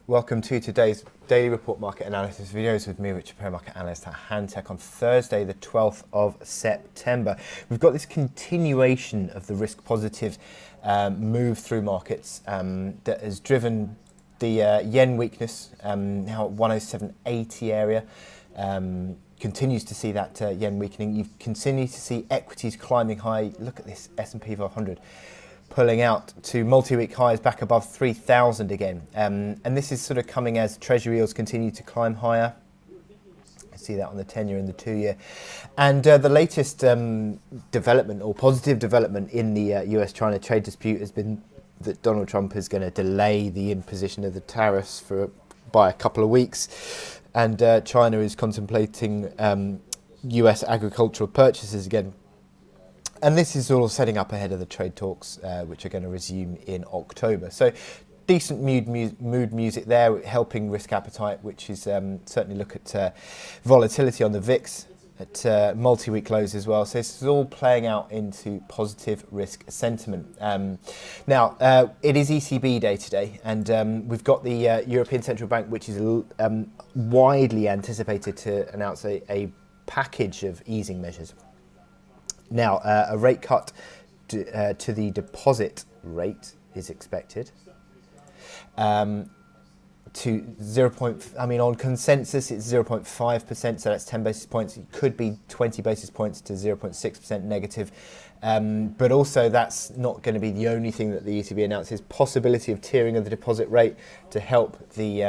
Welcome to today's Daily Report Market Analysis videos with me, Richard Perry, Market Analyst at Hantec on Thursday, the 12th of September. We've got this continuation of the risk positive move through markets that has driven the yen weakness, now at 107.80 area. Continues to see that yen weakening. You continue to see equities climbing high. Look at this S&P 500 pulling out to multi-week highs back above 3,000 again. And this is sort of coming as treasury yields continue to climb higher. I see that on the 10-year and the 2-year. And the latest development or positive development in the US-China trade dispute has been that Donald Trump is going to delay the imposition of the tariffs by a couple of weeks. And China is contemplating US agricultural purchases again. And this is all setting up ahead of the trade talks, which are going to resume in October. So decent mood music there, helping risk appetite, which is certainly look at volatility on the VIX at multi-week lows as well. So this is all playing out into positive risk sentiment. Now, it is ECB day today, and we've got the European Central Bank, which is widely anticipated to announce a package of easing measures. Now, a rate cut to the deposit rate is expected to on consensus it's 0.5%, so that's 10 basis points. It could be 20 basis points to 0.6% negative. But also that's not going to be the only thing that the ECB announces. Possibility of tiering of the deposit rate to help the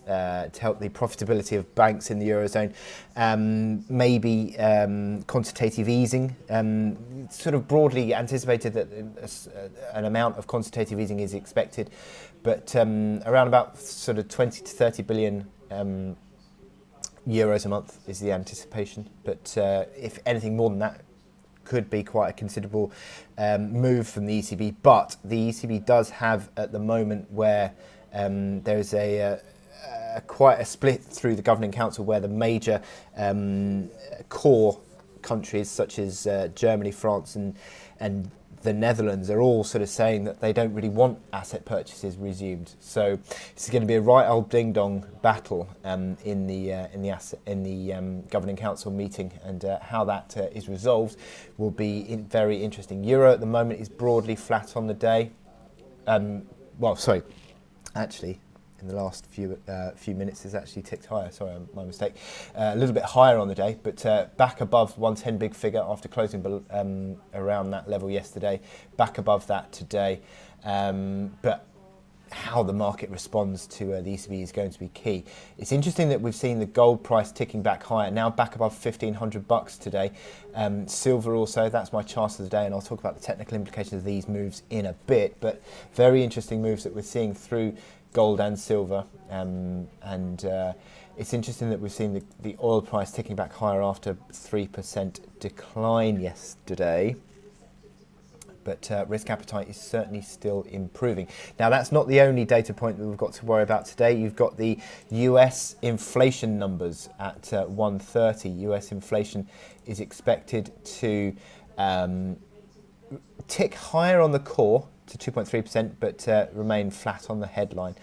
profitability of banks in the Eurozone. Maybe quantitative easing. Sort of broadly anticipated that an amount of quantitative easing is expected, but around about sort of 20 to 30 billion euros a month is the anticipation. But if anything more than that, could be quite a considerable move from the ECB. But the ECB does have at the moment where there is quite a split through the governing council, where the major core countries such as Germany, France and the Netherlands are all sort of saying that they don't really want asset purchases resumed. So it's going to be a right old ding dong battle in the governing council meeting, and how that is resolved will be very interesting. Euro at the moment is broadly flat on the day. Actually, in the last few minutes has actually ticked higher. Sorry, my mistake. A little bit higher on the day, but back above 110 big figure after closing around that level yesterday. Back above that today. But how the market responds to the ECB is going to be key. It's interesting that we've seen the gold price ticking back higher, now back above $1,500 today. Silver also, that's my chart of the day, and I'll talk about the technical implications of these moves in a bit. But very interesting moves that we're seeing through gold and silver, and it's interesting that we've seen the oil price ticking back higher after 3% decline yesterday. But risk appetite is certainly still improving. Now, that's not the only data point that we've got to worry about today. You've got the US inflation numbers at 1:30. US inflation is expected to tick higher on the core to 2.3%, but remain flat on the headline.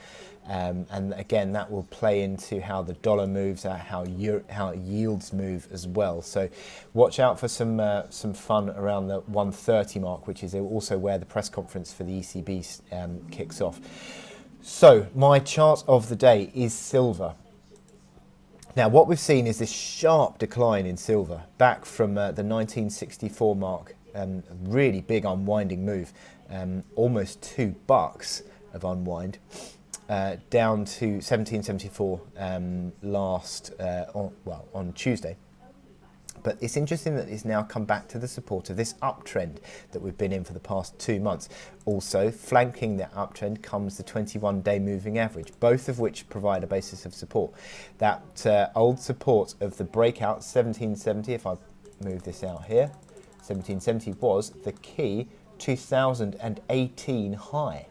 And again, that will play into how the dollar moves, how yields move as well. So watch out for some fun around the 1:30 mark, which is also where the press conference for the ECB kicks off. So my chart of the day is silver. Now, what we've seen is this sharp decline in silver back from the 1964 mark. Really big unwinding move, almost $2 of unwind, down to 1774 on Tuesday. But it's interesting that it's now come back to the support of this uptrend that we've been in for the past 2 months. Also, flanking that uptrend comes the 21-day moving average, both of which provide a basis of support. That old support of the breakout 1770, if I move this out here, 1770 was the key 2018 high.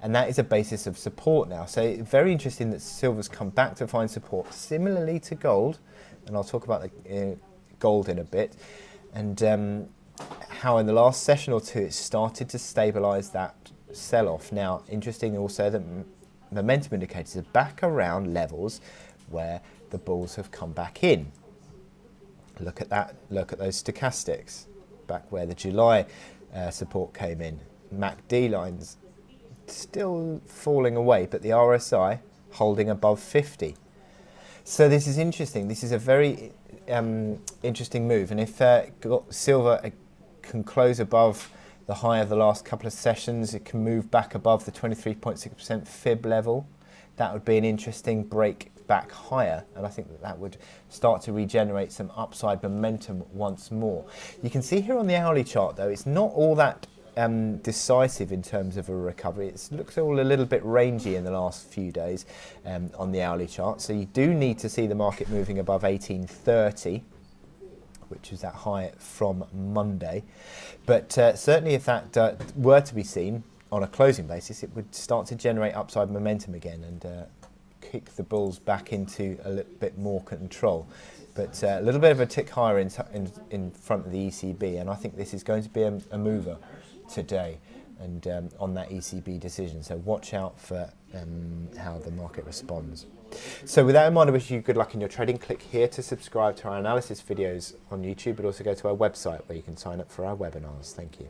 And that is a basis of support now. So very interesting that silver's come back to find support, similarly to gold. And I'll talk about the gold in a bit. And how in the last session or two it started to stabilise that sell-off. Now, interesting also that momentum indicators are back around levels where the bulls have come back in. Look at that, look at those stochastics, back where the July support came in. MACD lines still falling away, but the RSI holding above 50. So this is interesting. This is a very interesting move. And if silver can close above the high of the last couple of sessions, it can move back above the 23.6% fib level. That would be an interesting break back higher, and I think that that would start to regenerate some upside momentum once more. You can see here on the hourly chart, though, it's not all that decisive in terms of a recovery. It looks all a little bit rangy in the last few days on the hourly chart, so you do need to see the market moving above 1830, which is that high from Monday. But certainly if that were to be seen on a closing basis, it would start to generate upside momentum again and kick the bulls back into a little bit more control. But a little bit of a tick higher in front of the ECB, and I think this is going to be a mover today and on that ECB decision. So watch out for how the market responds. So with that in mind, I wish you good luck in your trading. Click here to subscribe to our analysis videos on YouTube, but also go to our website where you can sign up for our webinars. Thank you.